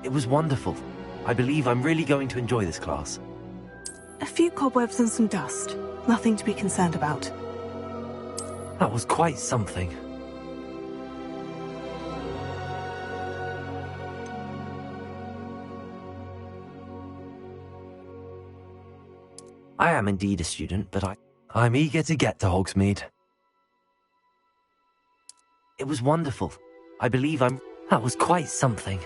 It was wonderful. I believe I'm really going to enjoy this class. A few cobwebs and some dust. Nothing to be concerned about. That was quite something. I am indeed a student, but I'm eager to get to Hogsmeade. It was wonderful. I believe that was quite something.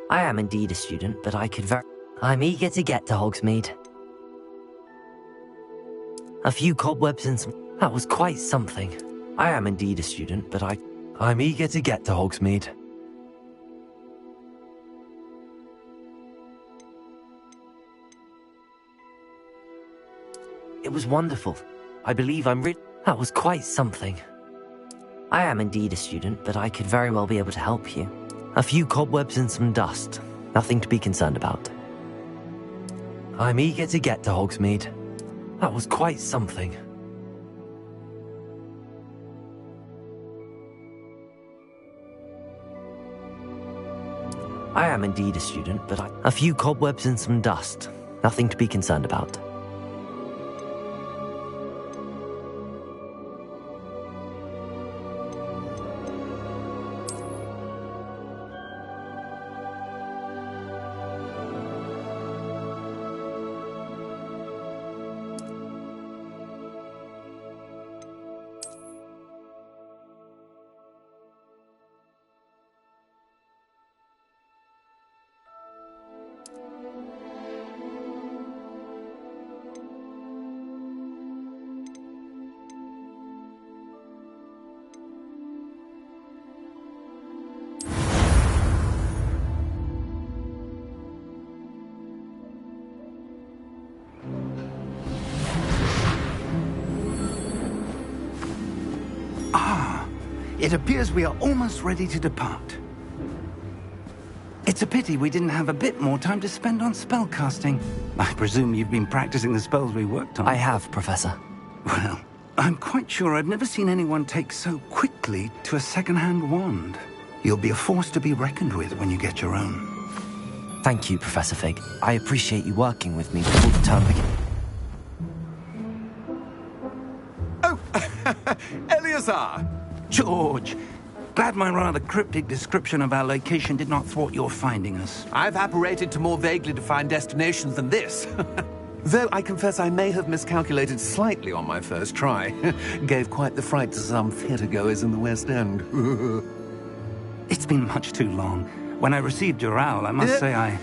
I am indeed a student, but I'm eager to get to Hogsmeade. A few cobwebs and some... That was quite something. I am indeed a student, but I'm eager to get to Hogsmeade. It was wonderful. I believe that was quite something. I am indeed a student, but I could very well be able to help you. A few cobwebs and some dust. Nothing to be concerned about. I'm eager to get to Hogsmeade. That was quite something. I am indeed a student, but a few cobwebs and some dust. Nothing to be concerned about. It appears we are almost ready to depart. It's a pity we didn't have a bit more time to spend on spellcasting. I presume you've been practicing the spells we worked on. I have, Professor. Well, I'm quite sure I've never seen anyone take so quickly to a second-hand wand. You'll be a force to be reckoned with when you get your own. Thank you, Professor Fig. I appreciate you working with me before the term begins. Oh, Eleazar! George, glad my rather cryptic description of our location did not thwart your finding us. I've apparated to more vaguely defined destinations than this. Though I confess I may have miscalculated slightly on my first try. Gave quite the fright to some theatre-goers in the West End. It's been much too long. When I received your owl, I must say I...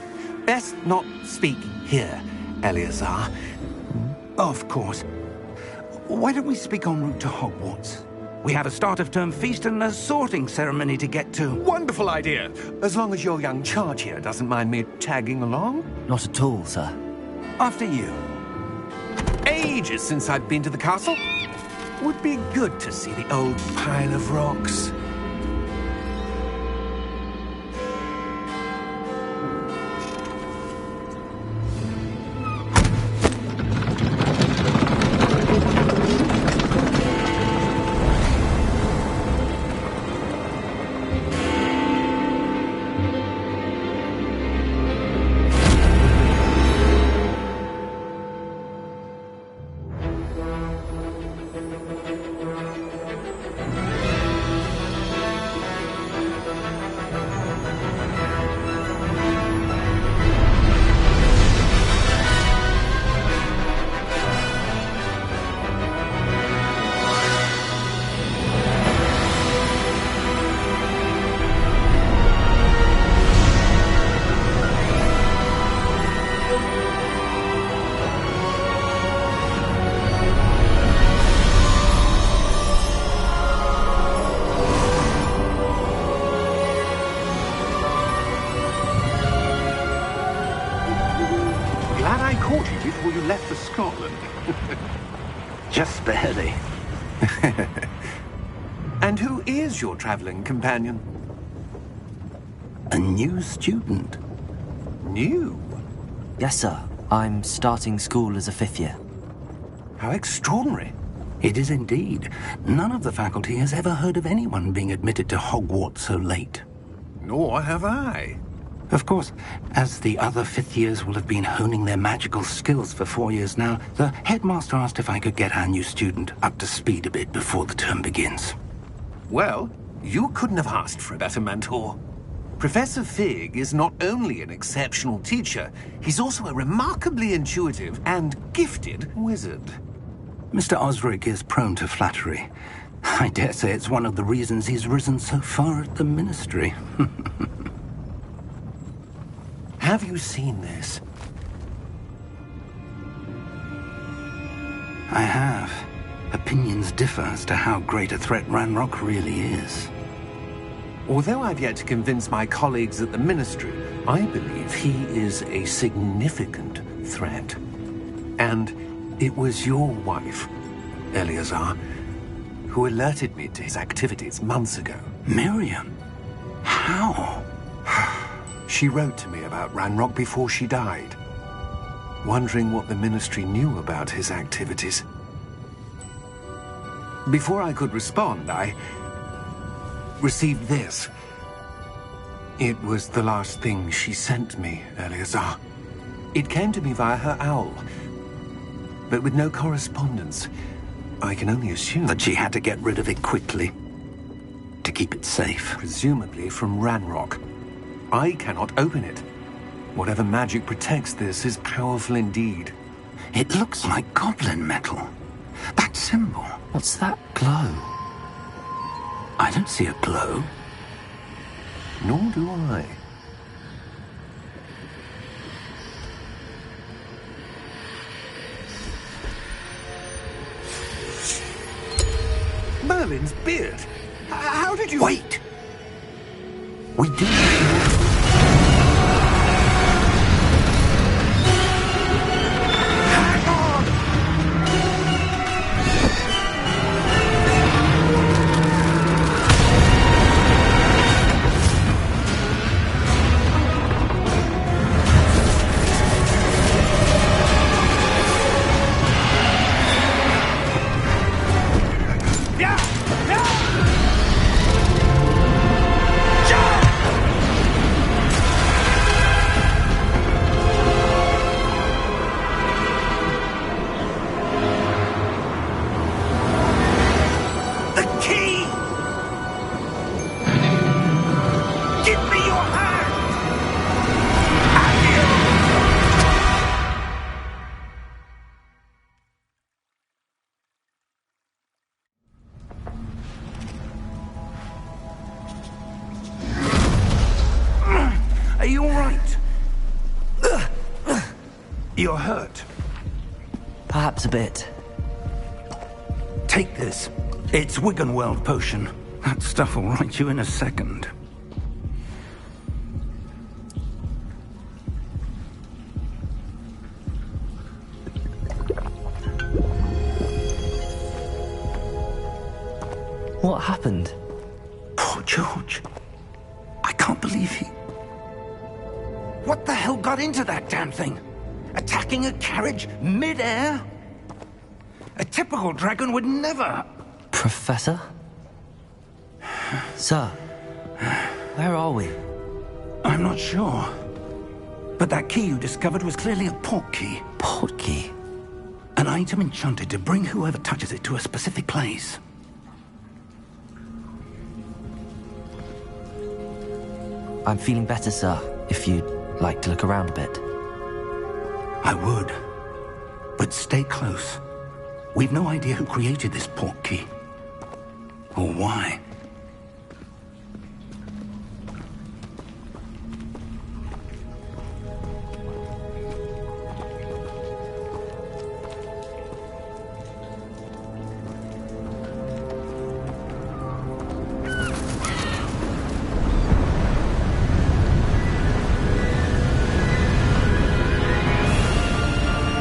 Best not speak here, Eleazar. Of course. Why don't we speak en route to Hogwarts? We have a start-of-term feast and a sorting ceremony to get to. Wonderful idea! As long as your young charge here doesn't mind me tagging along. Not at all, sir. After you. Ages since I've been to the castle. Would be good to see the old pile of rocks. Before you left for Scotland. Just barely. And who is your traveling companion? A new student. New? Yes, sir. I'm starting school as a 5th year. How extraordinary. It is indeed. None of the faculty has ever heard of anyone being admitted to Hogwarts so late. Nor have I. Of course, as the other fifth years will have been honing their magical skills for 4 years now, the headmaster asked if I could get our new student up to speed a bit before the term begins. Well, you couldn't have asked for a better mentor. Professor Fig is not only an exceptional teacher, he's also a remarkably intuitive and gifted wizard. Mr. Osric is prone to flattery. I dare say it's one of the reasons he's risen so far at the Ministry. Have you seen this? I have. Opinions differ as to how great a threat Ranrock really is. Although I've yet to convince my colleagues at the Ministry, I believe he is a significant threat. And it was your wife, Eleazar, who alerted me to his activities months ago. Miriam? How? She wrote to me about Ranrock before she died, wondering what the Ministry knew about his activities. Before I could respond, I received this. It was the last thing she sent me, Eleazar. It came to me via her owl, but with no correspondence. I can only assume That she had to get rid of it quickly, to keep it safe. presumably from Ranrock. I cannot open it. Whatever magic protects this is powerful indeed. It looks like goblin metal. That symbol. What's that glow? I don't see a glow. Nor do I. Merlin's beard. How did you... Wait! We do... Hang on! The key! Give me your hand! Are you all right? You're hurt. Perhaps a bit. Take this. It's Wiggenweld potion. That stuff will right you in a second. What happened? Poor George. I can't believe he... What the hell got into that damn thing? Attacking a carriage mid-air? A typical dragon would never... Professor? Sir, where are we? I'm not sure. But that key you discovered was clearly a port key. Port key? An item enchanted to bring whoever touches it to a specific place. I'm feeling better, sir, if you'd like to look around a bit. I would. But stay close. We've no idea who created this port key. Or why.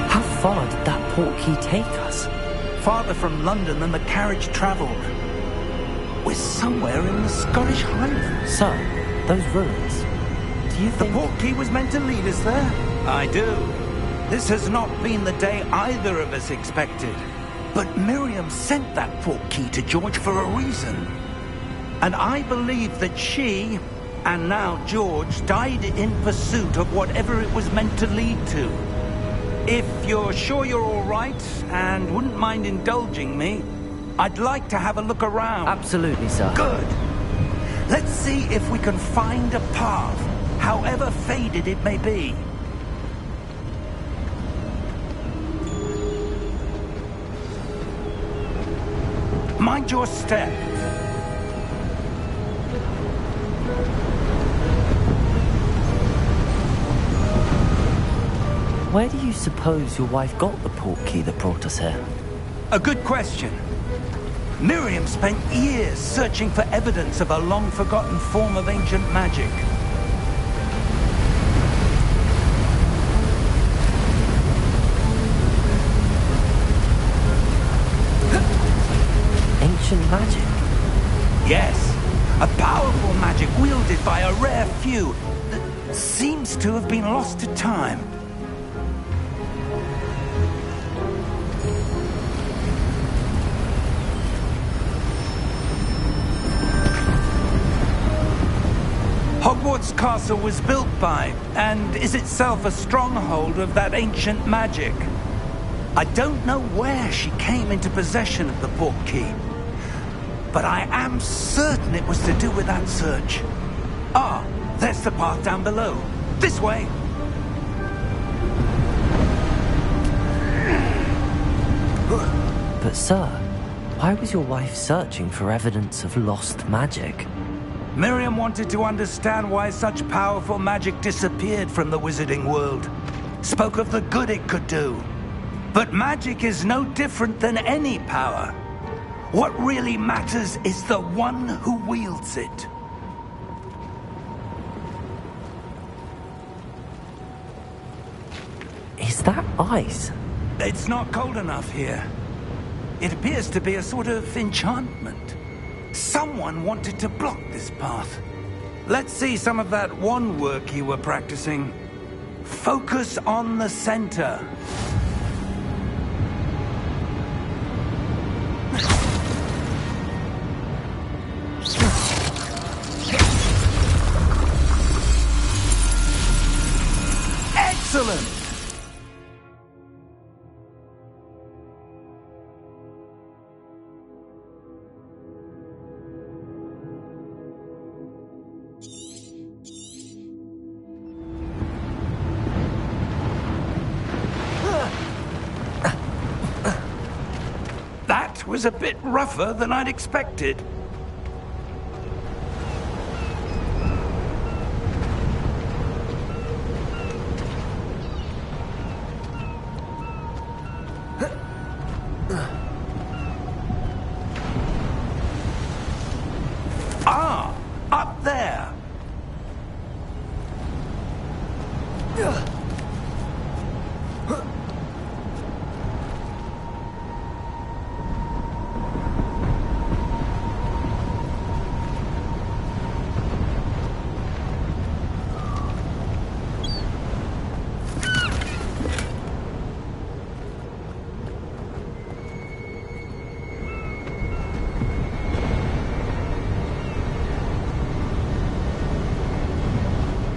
How far did that port key take us? Farther from London than the carriage travelled. We're somewhere in the Scottish Highlands. Sir, those ruins. Do you The think... port key was meant to lead us there? I do. This has not been the day either of us expected. But Miriam sent that port key to George for a reason. And I believe that she, And now George died in pursuit of whatever it was meant to lead to. If you're sure you're all right and wouldn't mind indulging me, I'd like to have a look around. Absolutely, sir. Good. Let's see if we can find a path, however faded it may be. Mind your step. Where do you suppose your wife got the portkey that brought us here? A good question. Miriam spent years searching for evidence of a long-forgotten form of ancient magic. Ancient magic? Yes, a powerful magic wielded by a rare few that seems to have been lost to time. Hogwarts Castle was built by, and is itself a stronghold of that ancient magic. I don't know where she came into possession of the portkey, but I am certain it was to do with that search. Ah, there's the path down below. This way! But sir, why was your wife searching for evidence of lost magic? Miriam wanted to understand why such powerful magic disappeared from the wizarding world. Spoke of the good it could do. But magic is no different than any power. What really matters is the one who wields it. Is that ice? It's not cold enough here. It appears to be a sort of enchantment. Someone wanted to block this path. Let's see some of that wand work you were practicing. Focus on the center. Excellent! That was a bit rougher than I'd expected. Ah, up there.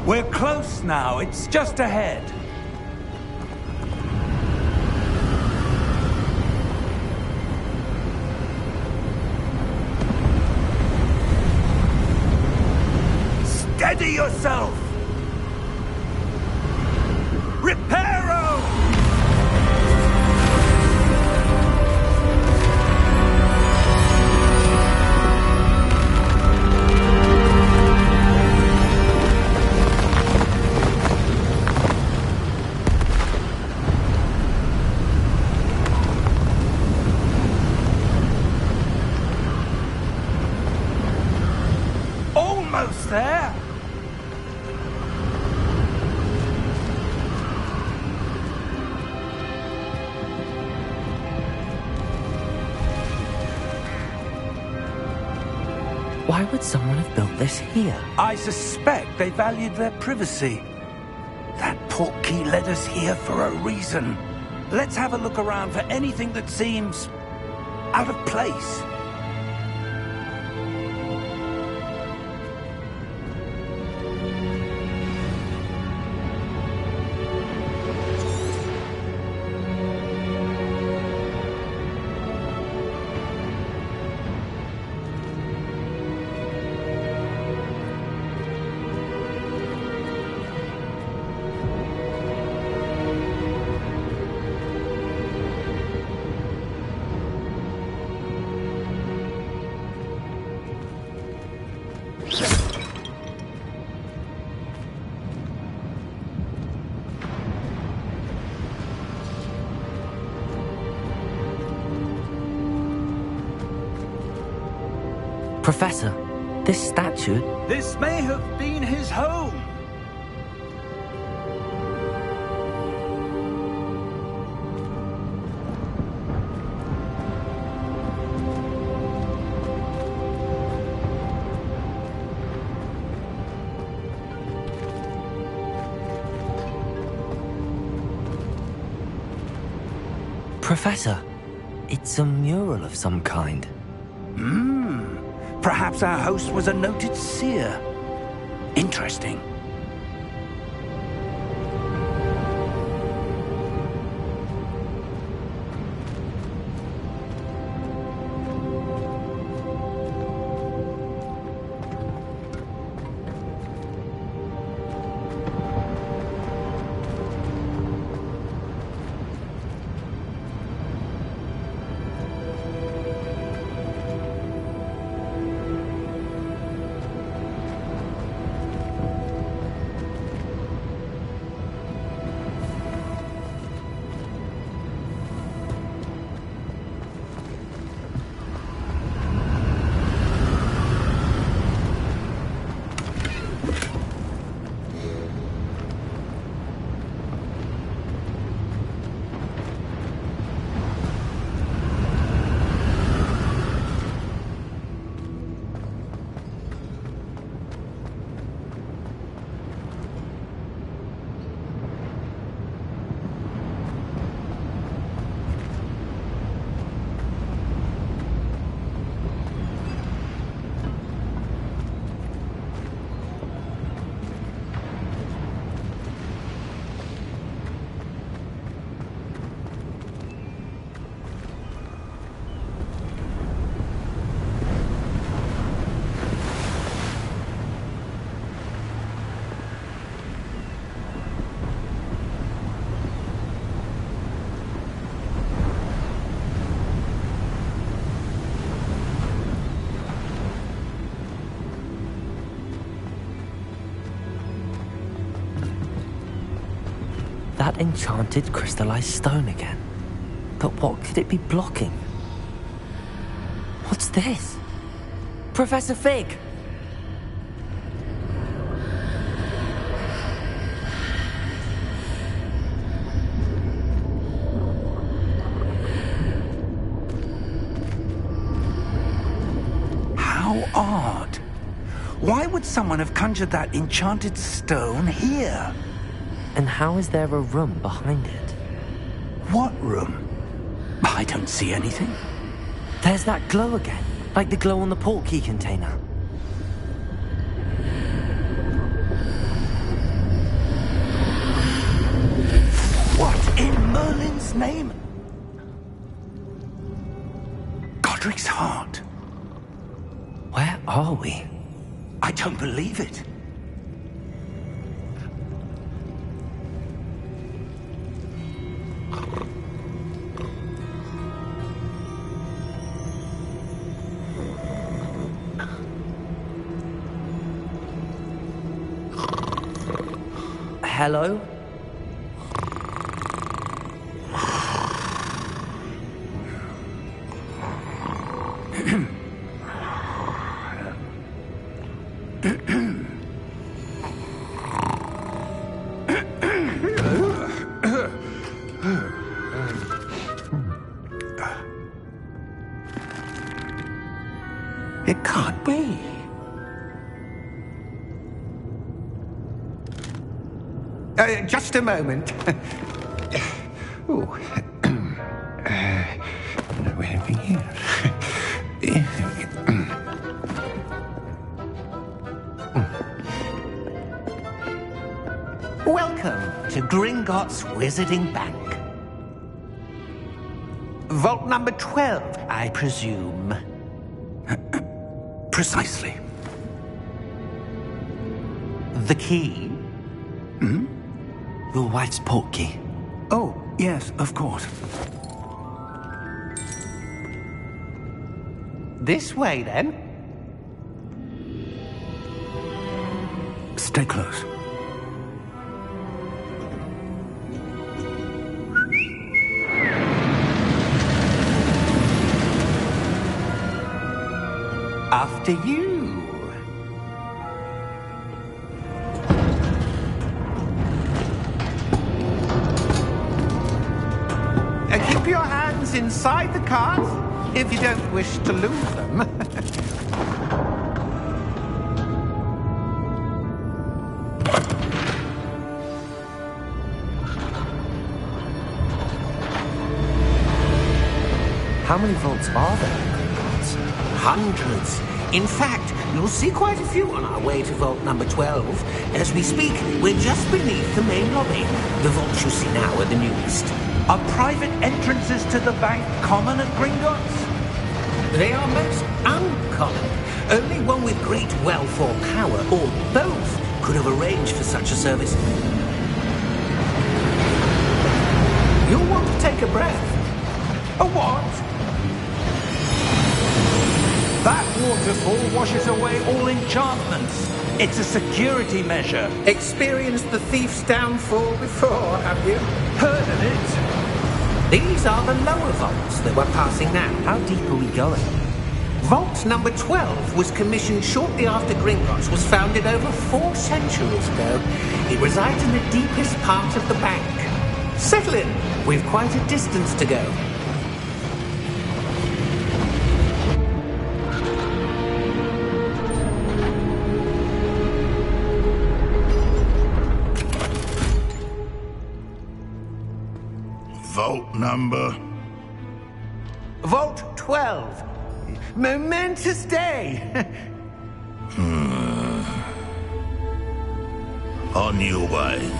We're close now. It's just ahead. Steady yourself! Reparo! Almost there! Why would someone have built this here? I suspect they valued their privacy. That portkey led us here for a reason. Let's have a look around for anything that seems out of place. Professor, this statue... This may have been his home. Professor, it's a mural of some kind. Perhaps our host was a noted seer. Interesting. That enchanted crystallized stone again. But what could it be blocking? What's this? Professor Fig! How odd. Why would someone have conjured that enchanted stone here? And how is there a room behind it? What room? I don't see anything. There's that glow again, like the glow on the portkey container. What in Merlin's name? Godric's heart. Where are we? I don't believe it. Hello? It can't be. Just a moment. Oh. Anything here? Welcome to Gringotts Wizarding Bank. Vault number 12, I presume. Precisely. The key? Your wife's portkey. Oh, yes, of course. This way, then. Stay close. after you. Keep your hands inside the cart if you don't wish to lose them. How many vaults are there in Hogwarts? Hundreds. In fact, you'll see quite a few on our way to vault number 12. As we speak, we're just beneath the main lobby. The vaults you see now are the newest. Are private entrances to the bank common at Gringotts? They are most uncommon. Only one with great wealth or power, or both, could have arranged for such a service. You'll want to take a breath. A what? That waterfall washes away all enchantments. It's a security measure. Experienced the thief's downfall before, have you? Heard of it? These are the lower vaults that we're passing now. How deep are we going? Vault number 12 was commissioned shortly after Gringotts was founded over 4 centuries ago. It resides in the deepest part of the bank. Settle in. We've quite a distance to go. Vault number? Vault 12. Momentous day. On your way.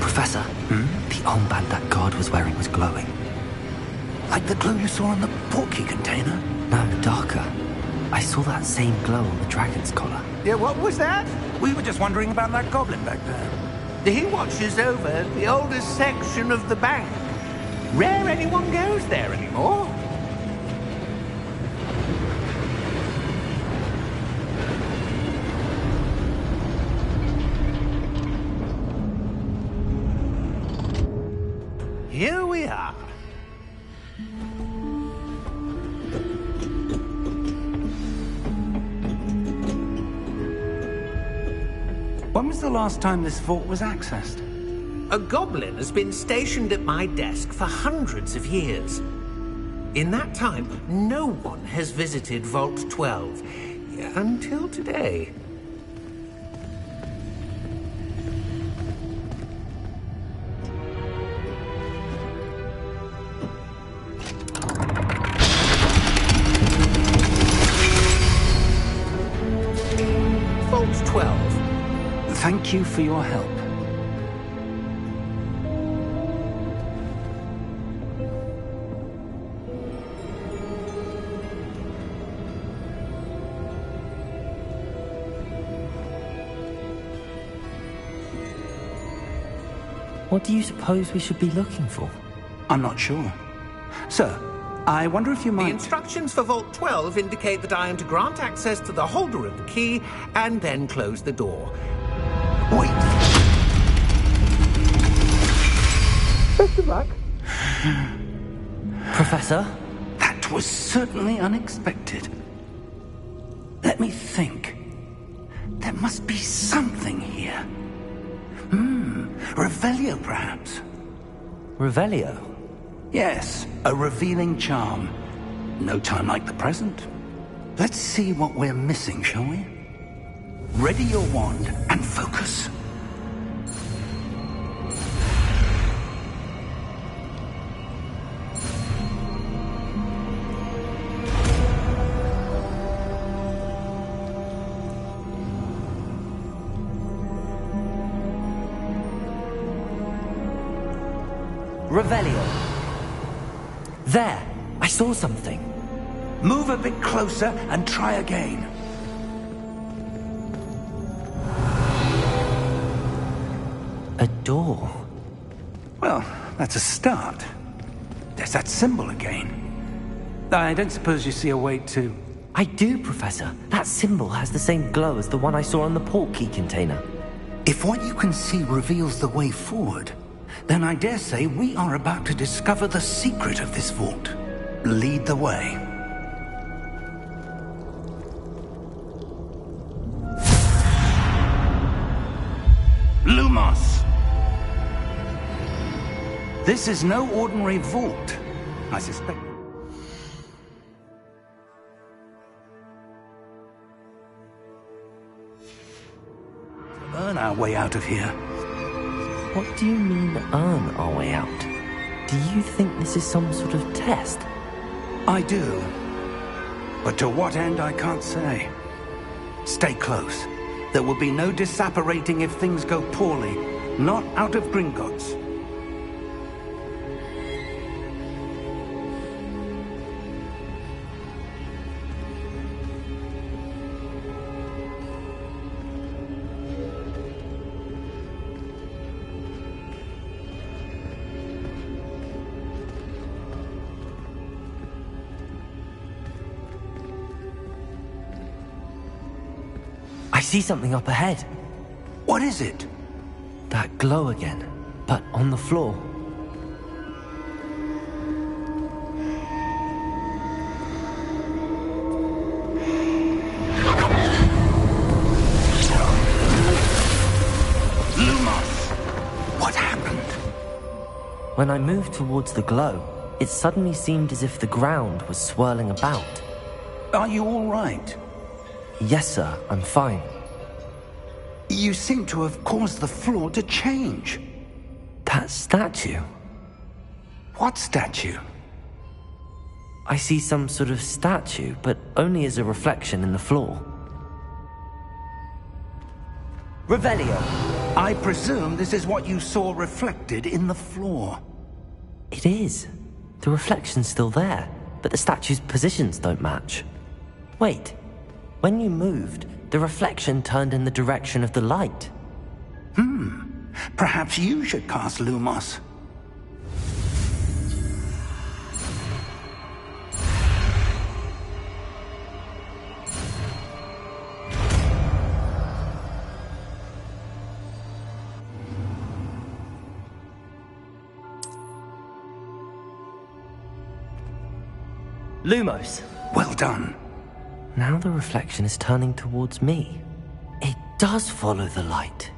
Professor, the armband that guard was wearing was glowing. Like the glow you saw on the portkey container? No, darker. I saw that same glow on the dragon's collar. Yeah, what was that? We were just wondering about that goblin back there. He watches over the oldest section of the bank. Rare anyone goes there anymore. Here we are. When was the last time this vault was accessed? A goblin has been stationed at my desk for hundreds of years. In that time, no one has visited Vault 12. Until today. Vault 12. Thank you for your help. What do you suppose we should be looking for? I'm not sure. Sir, I wonder if you The might... instructions for Vault 12 indicate that I am to grant access to the holder of the key and then close the door. Wait! Best of luck. Professor? That was certainly unexpected. Let me think. There must be something here. Revelio, perhaps? Revelio? Yes, a revealing charm. No time like the present. Let's see what we're missing, shall we? Ready your wand and focus. Revelio. There! I saw something. Move a bit closer and try again. A door. Well, that's a start. There's that symbol again. I don't suppose you see a way to... I do, Professor. That symbol has the same glow as the one I saw on the port key container. If what you can see reveals the way forward, then I dare say we are about to discover the secret of this vault. Lead the way. Lumos! This is no ordinary vault, I suspect. Earn our way out of here. What do you mean, earn our way out? Do you think this is some sort of test? I do. But to what end, I can't say. Stay close. There will be no disapparating if things go poorly. Not out of Gringotts. I see something up ahead. What is it? That glow again, but on the floor. Lumos! What happened? When I moved towards the glow, it suddenly seemed as if the ground was swirling about. Are you all right? Yes, sir, I'm fine. You seem to have caused the floor to change. That statue? What statue? I see some sort of statue, but only as a reflection in the floor. Revelio! I presume this is what you saw reflected in the floor. It is. The reflection's still there, but the statue's positions don't match. Wait. When you moved, the reflection turned in the direction of the light. Perhaps you should cast Lumos. Lumos! Well done. Now the reflection is turning towards me. It does follow the light.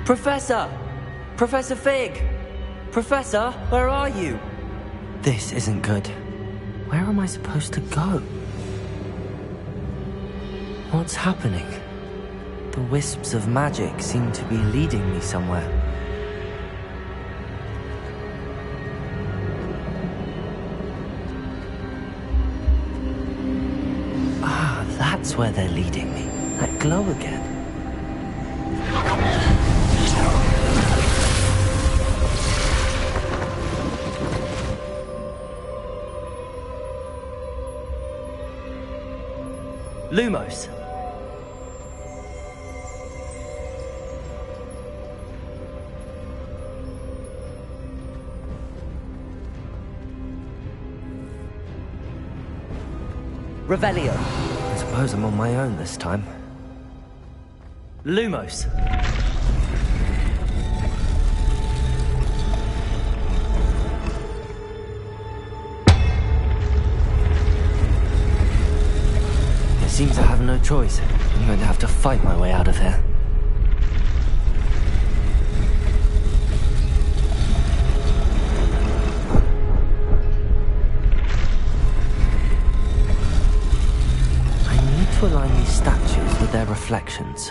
Professor! Professor Fig! Professor, where are you? This isn't good. Where am I supposed to go? What's happening? The wisps of magic seem to be leading me somewhere. that's where they're leading me. That glow again. Lumos. Revelio. I suppose I'm on my own this time. Lumos. It seems I have no choice. I'm going to have to fight my way out of here. To align these statues with their reflections.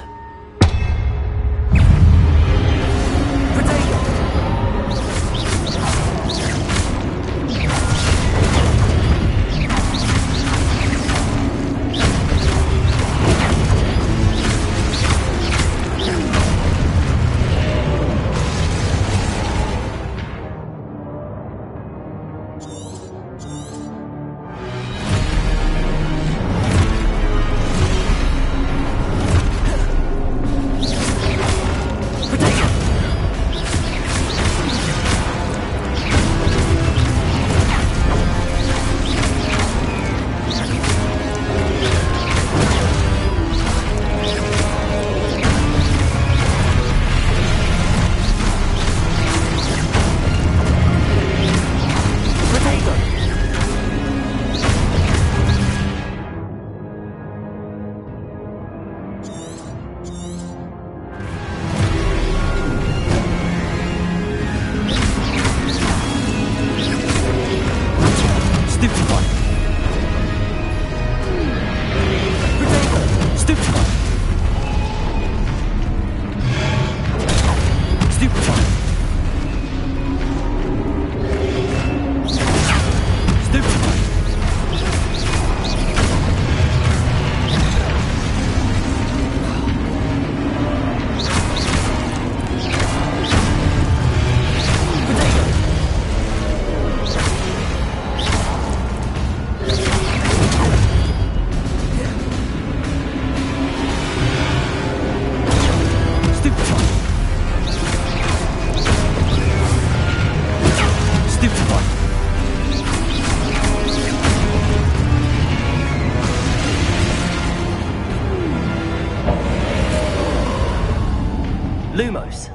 Lumos.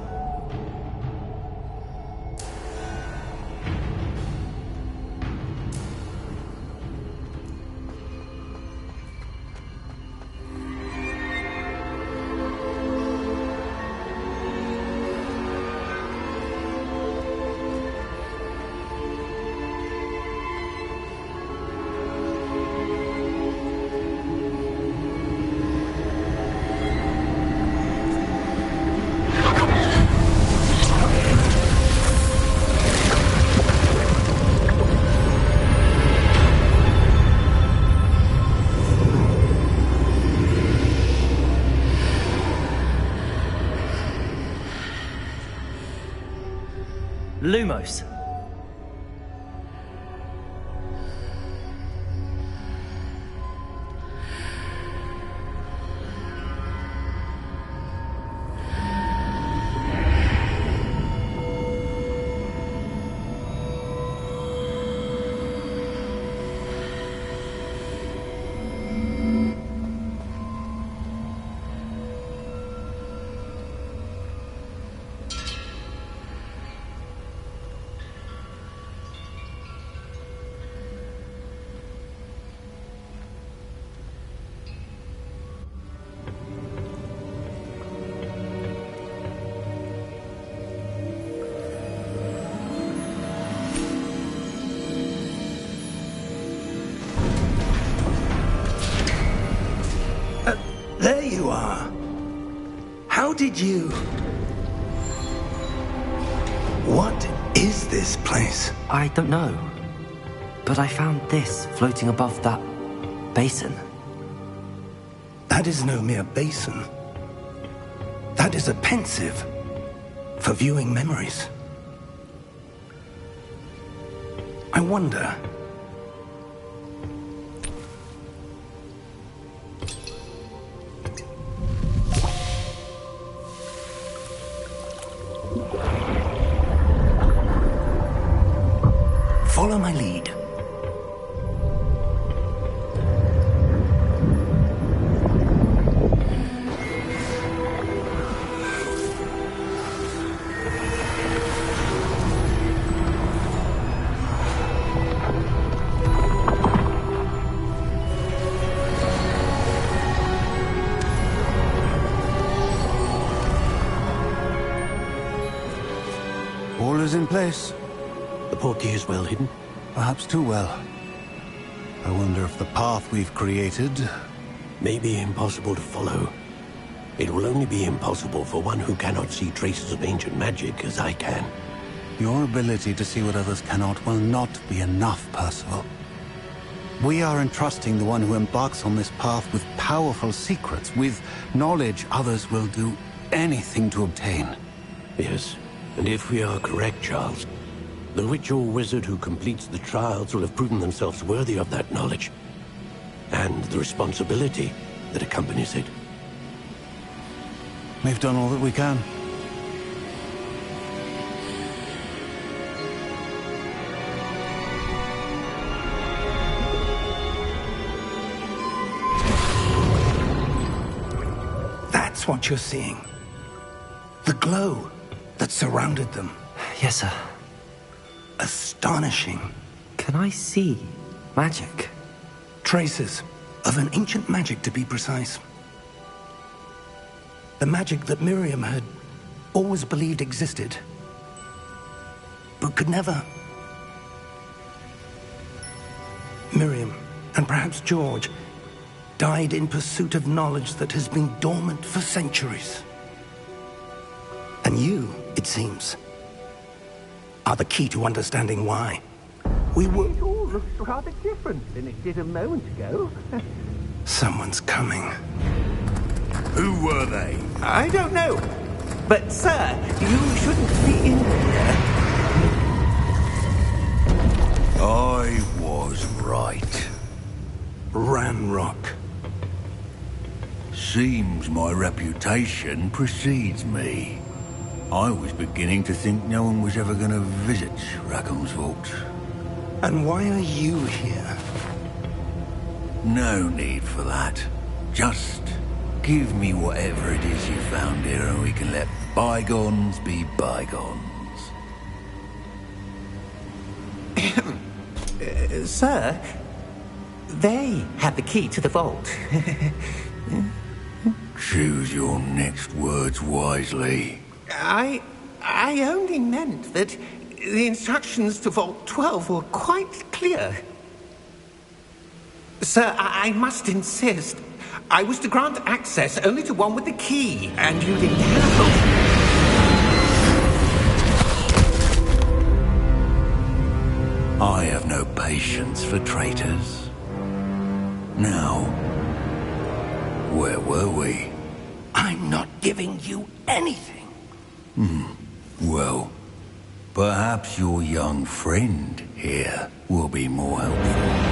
Lumos. There you are. How did you... What is this place? I don't know. But I found this floating above that basin. That is no mere basin. That is a pensive for viewing memories. I wonder... Follow my lead. All is in place. The portkey is well hidden? Perhaps too well. I wonder if the path we've created... May be impossible to follow. It will only be impossible for one who cannot see traces of ancient magic as I can. Your ability to see what others cannot will not be enough, Percival. We are entrusting the one who embarks on this path with powerful secrets, with knowledge others will do anything to obtain. Yes, and if we are correct, Charles, the witch or wizard who completes the trials will have proven themselves worthy of that knowledge, and the responsibility that accompanies it. We've done all that we can. That's what you're seeing. The glow that surrounded them. Yes, sir. Astonishing. Can I see magic? Traces of an ancient magic, to be precise. The magic that Miriam had always believed existed, but could never. Miriam, and perhaps George, died in pursuit of knowledge that has been dormant for centuries. And you, it seems, are the key to understanding why. We were... It all looks rather different than it did a moment ago. Someone's coming. Who were they? I don't know. But, sir, you shouldn't be in here. I was right. Ramrock. Seems my reputation precedes me. I was beginning to think no one was ever going to visit Rackham's vault. And why are you here? No need for that. Just give me whatever it is you found here and we can let bygones be bygones. Sir, they have the key to the vault. Choose your next words wisely. I only meant that the instructions to Vault 12 were quite clear. Sir, I must insist. I was to grant access only to one with the key, and you didn't have... I have no patience for traitors. Now, where were we? I'm not giving you anything. Well, perhaps your young friend here will be more helpful.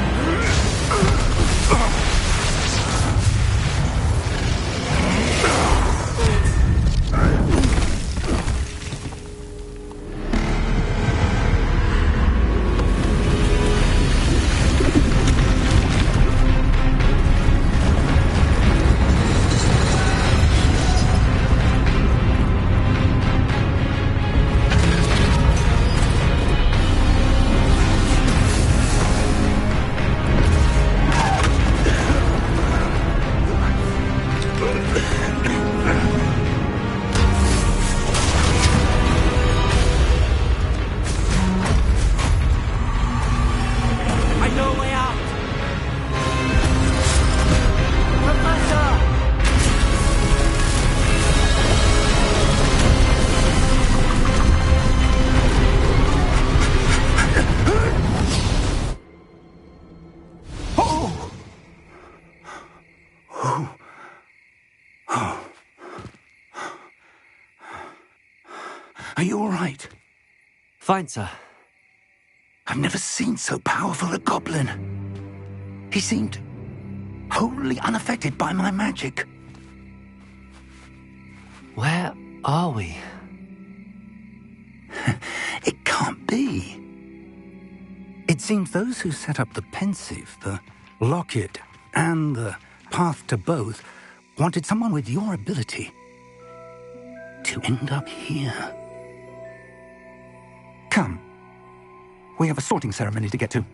Are you all right? Fine, sir. I've never seen so powerful a goblin. He seemed wholly unaffected by my magic. Where are we? It can't be. It seems those who set up the pensive, the locket, and the path to both wanted someone with your ability to end up here. Come. We have a sorting ceremony to get to.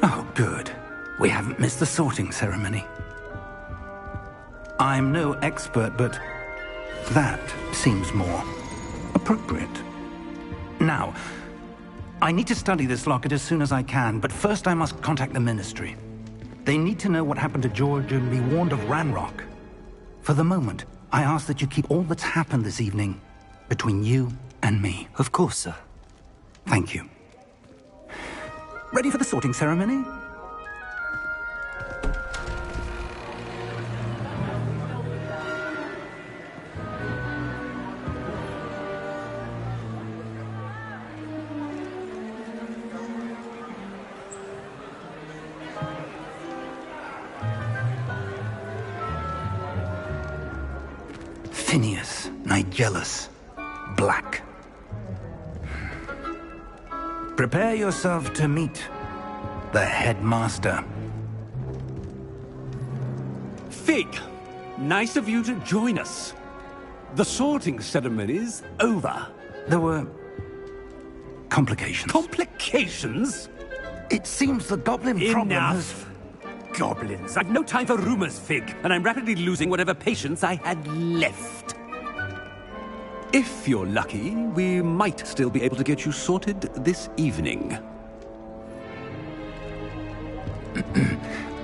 Oh, good. We haven't missed the sorting ceremony. I'm no expert, but that seems more appropriate. Now, I need to study this locket as soon as I can, but first I must contact the Ministry. They need to know what happened to George and be warned of Ranrock. For the moment, I ask that you keep all that's happened this evening between you and me. Of course, sir. Thank you. Ready for the sorting ceremony? Phineas, Nigellus, Black. Prepare yourself to meet the headmaster. Fig, nice of you to join us. The sorting ceremony's over. There were complications. Complications? It seems the goblin problem has... Enough! Goblins. I've no time for rumors, Fig, and I'm rapidly losing whatever patience I had left. If you're lucky, we might still be able to get you sorted this evening.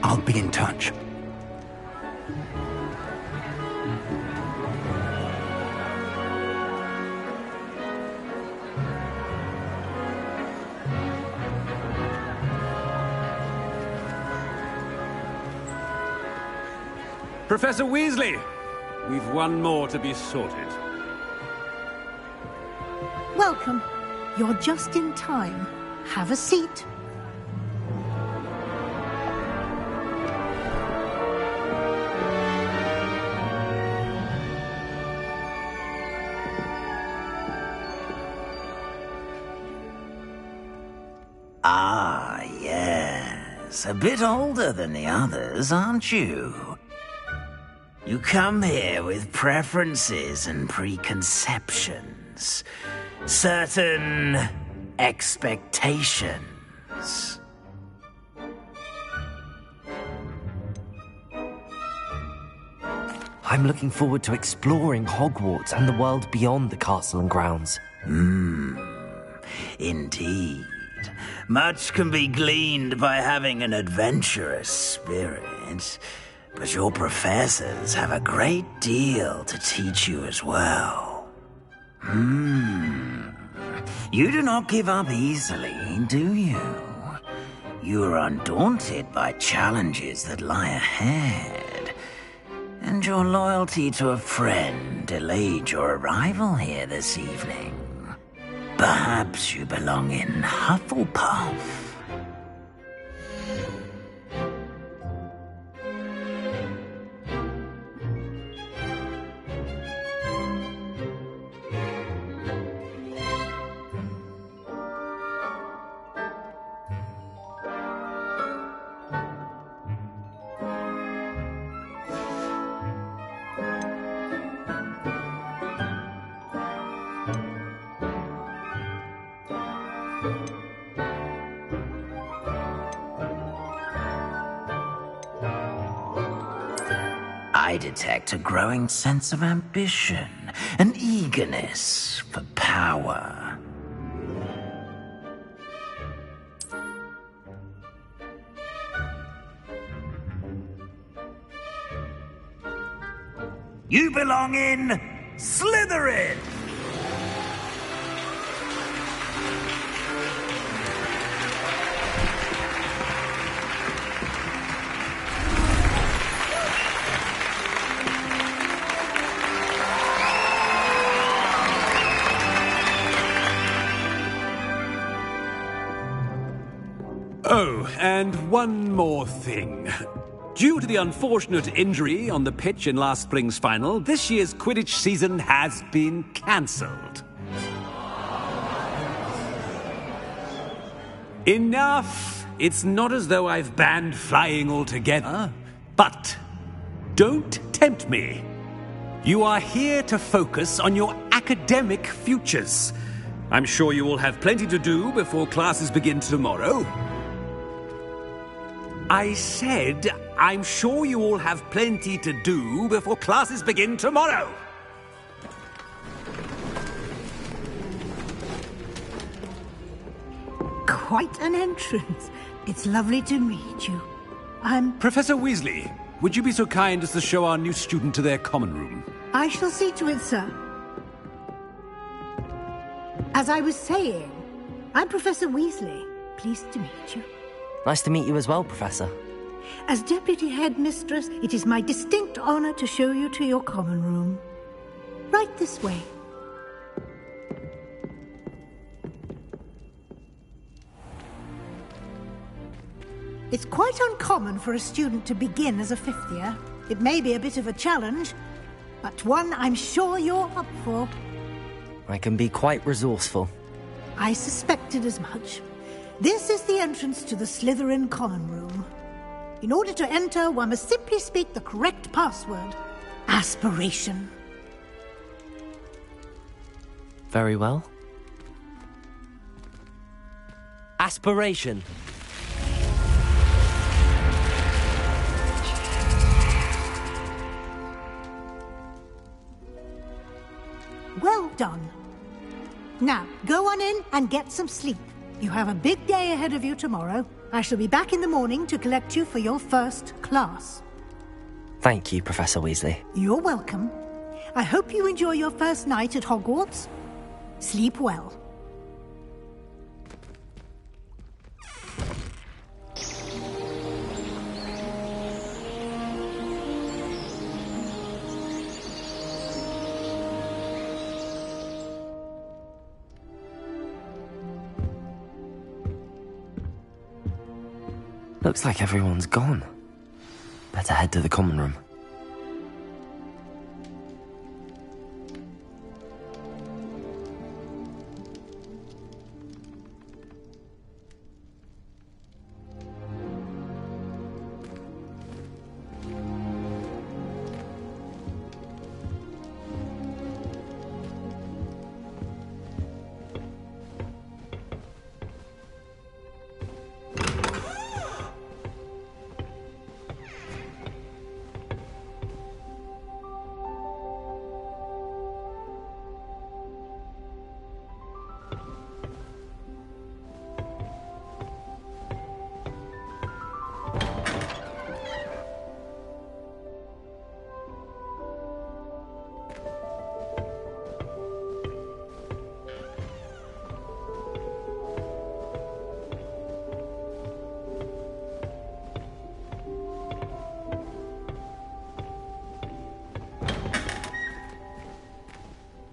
I'll be in touch. Professor Weasley, we've one more to be sorted. Welcome. You're just in time. Have a seat. Ah, yes. A bit older than the others, aren't you? You come here with preferences and preconceptions. Certain expectations. I'm looking forward to exploring Hogwarts and the world beyond the castle and grounds. Indeed. Much can be gleaned by having an adventurous spirit, but your professors have a great deal to teach you as well. You do not give up easily, do you? You are undaunted by challenges that lie ahead, and your loyalty to a friend delayed your arrival here this evening. Perhaps you belong in Hufflepuff. I detect a growing sense of ambition, an eagerness for power. You belong in Slytherin! Oh, and one more thing. Due to the unfortunate injury on the pitch in last spring's final, this year's Quidditch season has been cancelled. Enough! It's not as though I've banned flying altogether, but don't tempt me. You are here to focus on your academic futures. I'm sure you will have plenty to do before classes begin tomorrow. I said, I'm sure you all have plenty to do before classes begin tomorrow. Quite an entrance. It's lovely to meet you. Professor Weasley, would you be so kind as to show our new student to their common room? I shall see to it, sir. As I was saying, I'm Professor Weasley. Pleased to meet you. Nice to meet you as well, Professor. As Deputy Headmistress, it is my distinct honor to show you to your common room. Right this way. It's quite uncommon for a student to begin as a fifth year. It may be a bit of a challenge, but one I'm sure you're up for. I can be quite resourceful. I suspected as much. This is the entrance to the Slytherin common room. In order to enter, one must simply speak the correct password. Aspiration. Very well. Aspiration. Well done. Now, go on in and get some sleep. You have a big day ahead of you tomorrow. I shall be back in the morning to collect you for your first class. Thank you, Professor Weasley. You're welcome. I hope you enjoy your first night at Hogwarts. Sleep well. Looks like everyone's gone. Better head to the common room.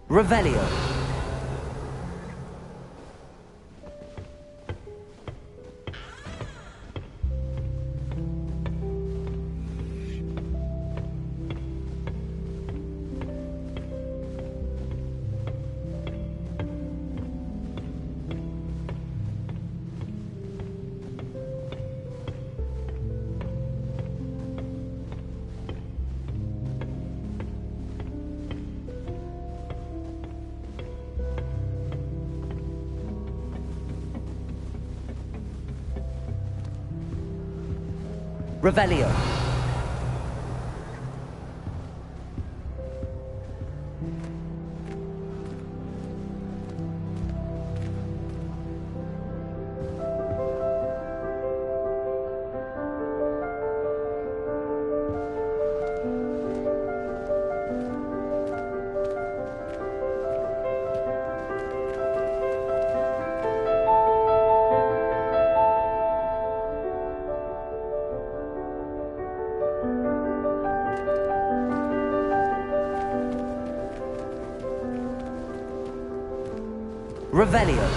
Revelio. Revelio. Revelio.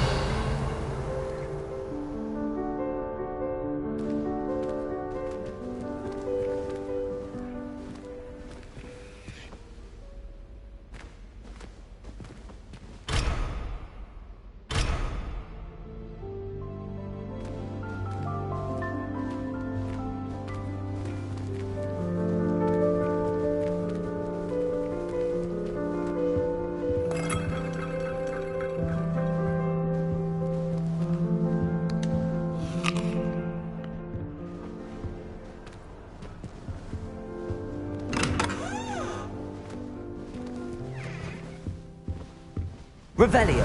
Revelio.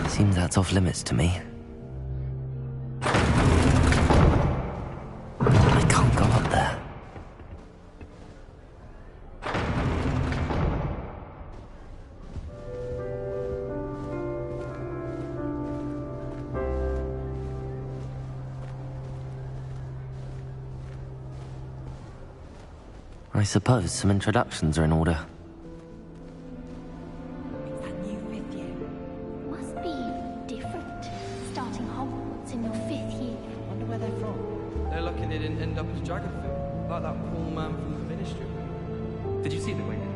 Seems that's off limits to me. I can't go up there. I suppose some introductions are in order. Must be different, starting Hogwarts in your 5th year. Wonder where they're from. They're lucky they didn't end up as dragon food, like that poor man from the ministry. Did you see the way they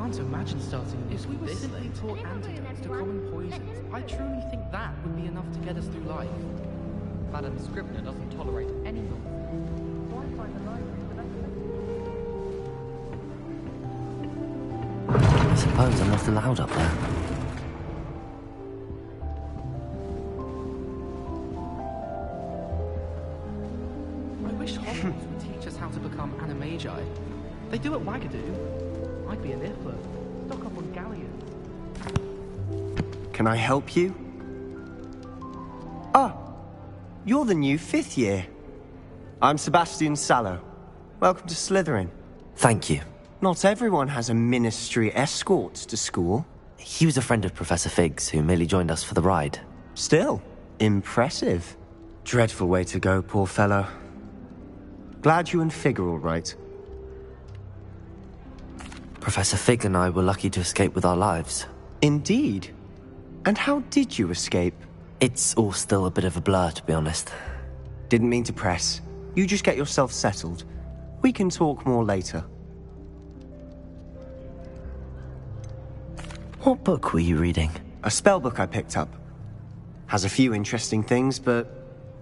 Can't imagine starting if we were simply taught antidotes to common poisons. I truly think that would be enough to get us through life. Madam Scribner doesn't tolerate any nonsense. Why find the library without I suppose I'm not allowed up there. I wish Hogwarts would teach us how to become animagi. They do at Wagadu. I'd be an Iffler. Stock up on galleons. Can I help you? Ah, you're the new 5th year. I'm Sebastian Sallow. Welcome to Slytherin. Thank you. Not everyone has a ministry escort to school. He was a friend of Professor Fig's who merely joined us for the ride. Still, impressive. Dreadful way to go, poor fellow. Glad you and Fig are all right. Professor Fig and I were lucky to escape with our lives. Indeed. And how did you escape? It's all still a bit of a blur, to be honest. Didn't mean to press. You just get yourself settled. We can talk more later. What book were you reading? A spell book I picked up. Has a few interesting things, but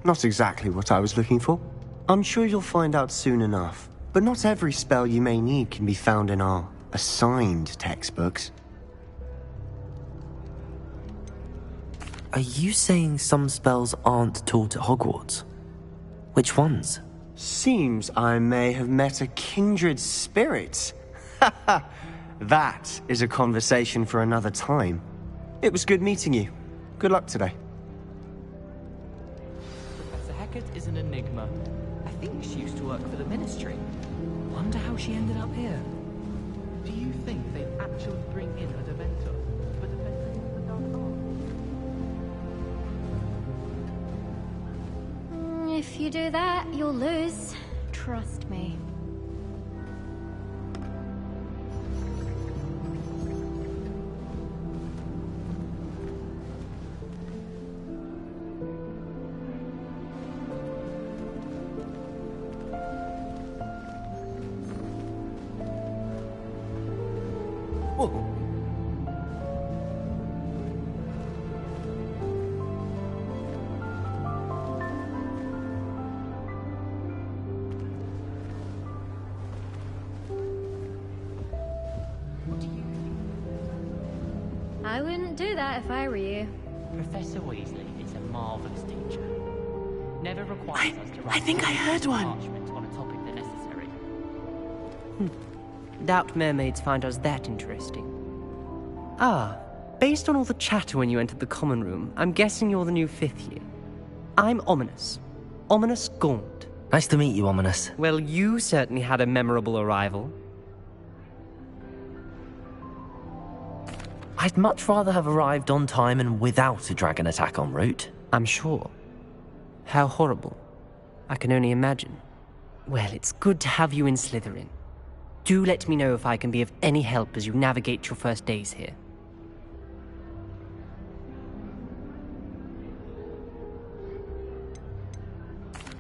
not exactly what I was looking for. I'm sure you'll find out soon enough. But not every spell you may need can be found in our assigned textbooks. Are you saying some spells aren't taught at Hogwarts? Which ones? Seems I may have met a kindred spirit. That is a conversation for another time. It was good meeting you. Good luck today. Professor Hecat is an enigma. I think she used to work for the Ministry. Wonder how she ended up here. Do you think they'd actually bring in a Dementor for defending the Dark Arts? If you do that, you'll lose. Trust me. I wouldn't do that if I were you. Professor Weasley is a marvelous teacher. Never requires us to write I think I heard one. parchment on a topic that necessary. Doubt mermaids find us that interesting. Ah, based on all the chatter when you entered the common room, I'm guessing you're the new 5th year. I'm Ominous. Ominous Gaunt. Nice to meet you, Ominous. Well, you certainly had a memorable arrival. I'd much rather have arrived on time and without a dragon attack en route. I'm sure. How horrible. I can only imagine. Well, it's good to have you in Slytherin. Do let me know if I can be of any help as you navigate your first days here.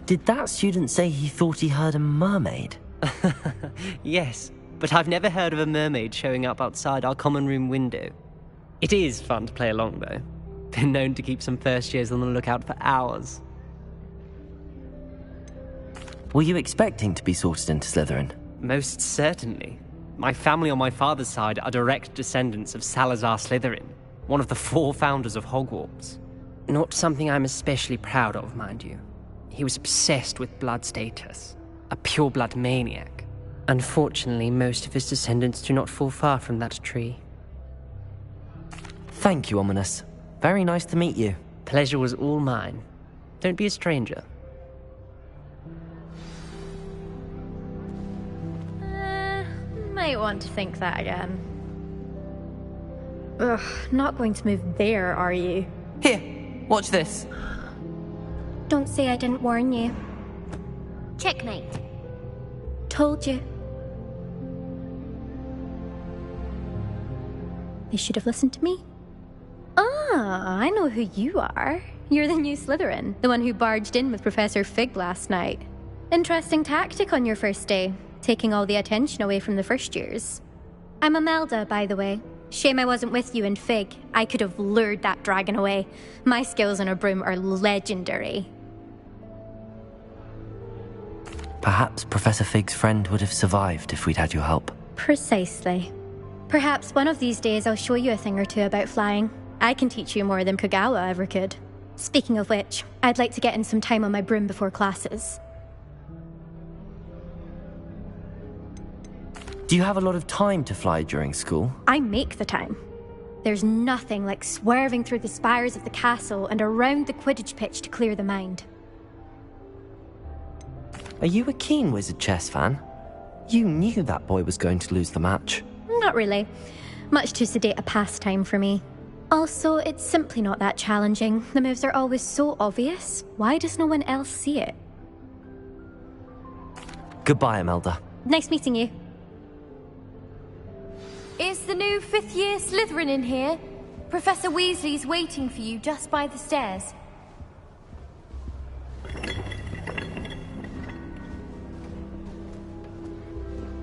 Did that student say he thought he heard a mermaid? Yes, but I've never heard of a mermaid showing up outside our common room window. It is fun to play along, though. Been known to keep some first years on the lookout for hours. Were you expecting to be sorted into Slytherin? Most certainly. My family on my father's side are direct descendants of Salazar Slytherin, one of the 4 founders of Hogwarts. Not something I'm especially proud of, mind you. He was obsessed with blood status, a pure-blood maniac. Unfortunately, most of his descendants do not fall far from that tree. Thank you, Ominous. Very nice to meet you. Pleasure was all mine. Don't be a stranger. Might want to think that again. Ugh, not going to move there, are you? Here, watch this. Don't say I didn't warn you. Checkmate. Told you. They should have listened to me. Ah, I know who you are. You're the new Slytherin, the one who barged in with Professor Fig last night. Interesting tactic on your first day, taking all the attention away from the first years. I'm Imelda, by the way. Shame I wasn't with you in Fig. I could have lured that dragon away. My skills on a broom are legendary. Perhaps Professor Fig's friend would have survived if we'd had your help. Precisely. Perhaps one of these days I'll show you a thing or two about flying. I can teach you more than Kogawa ever could. Speaking of which, I'd like to get in some time on my broom before classes. Do you have a lot of time to fly during school? I make the time. There's nothing like swerving through the spires of the castle and around the Quidditch pitch to clear the mind. Are you a keen Wizard chess fan? You knew that boy was going to lose the match. Not really. Much too sedate a pastime for me. Also, it's simply not that challenging. The moves are always so obvious. Why does no one else see it? Goodbye, Imelda. Nice meeting you. Is the new 5th year Slytherin in here? Professor Weasley's waiting for you just by the stairs.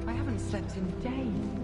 I haven't slept in days.